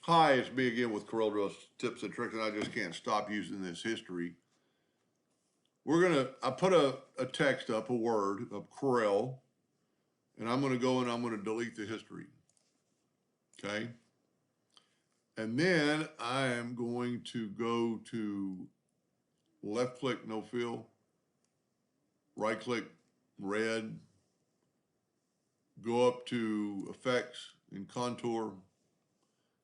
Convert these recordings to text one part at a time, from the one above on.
Hi, it's me again with Corel Drill Tips and Tricks, and I just can't stop using this history. I put a text up, a word of Corel, and I'm gonna go and I'm gonna delete the history, okay? And then I am going to go to left click, no fill, right click, red, go up to effects and contour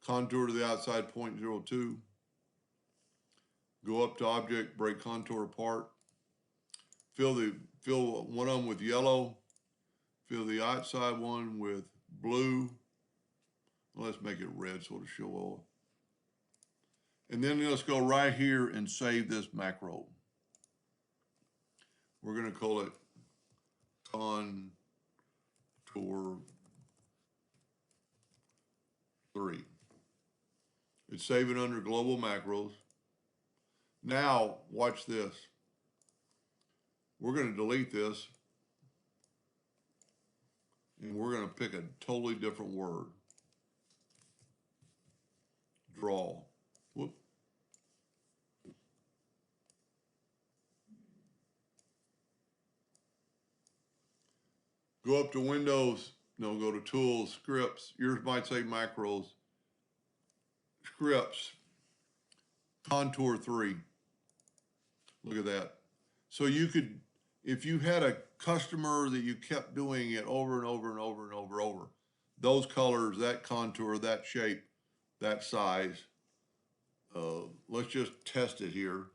to the outside 0.02, go up to object, break contour apart, fill one of them with yellow, fill the outside one with blue. Let's make it red so it'll show all. And then let's go right here and save this macro. We're going to call it contour 3. It's saving under global macros. Now, watch this. We're going to delete this, and we're going to pick a totally different word. Draw. Whoop. Go up to Windows, no, go to Tools, Scripts. Yours might say Macros. Scripts, Contour 3. Look at that. So you could, if you had a customer that you kept doing it over and over and over and over, those colors, that contour, that shape, that size, let's just test it here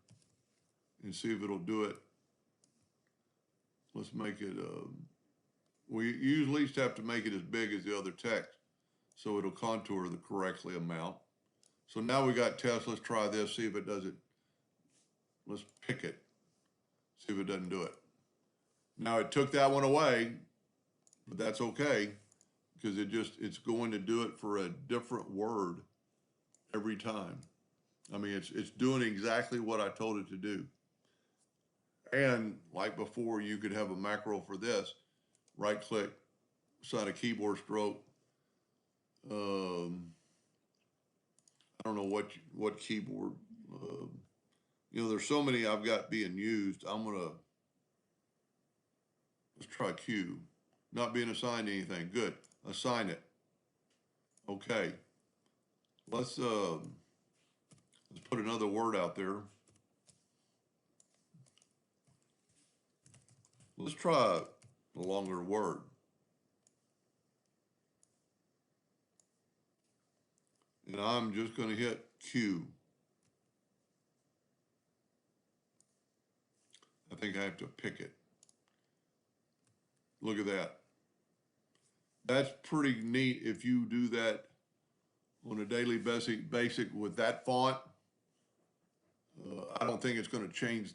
and see if it'll do it. Let's make it, we usually used to have to make it as big as the other text so it'll contour the correctly amount. So now we got test, let's try this, see if it does it. Let's pick it, see if it doesn't do it. Now it took that one away, but that's okay because it's going to do it for a different word every time. I mean, it's doing exactly what I told it to do. And like before, you could have a macro for this, right click, assign a keyboard stroke. I don't know what keyboard. There's so many I've got being used. Let's try Q. Not being assigned anything. Good. Assign it. Okay. Let's put another word out there. Let's try a longer word. And I'm just going to hit Q. I think I have to pick it. Look at that. That's pretty neat if you do that on a daily basic with that font. I don't think it's going to change.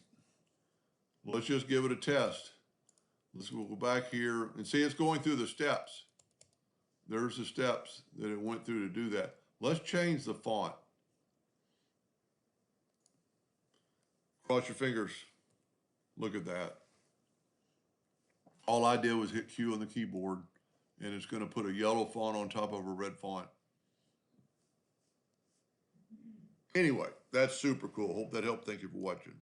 Let's just give it a test. Let's go back here and see it's going through the steps. There's the steps that it went through to do that. Let's change the font. Cross your fingers. Look at that. All I did was hit Q on the keyboard, and it's going to put a yellow font on top of a red font. Anyway, that's super cool. Hope that helped. Thank you for watching.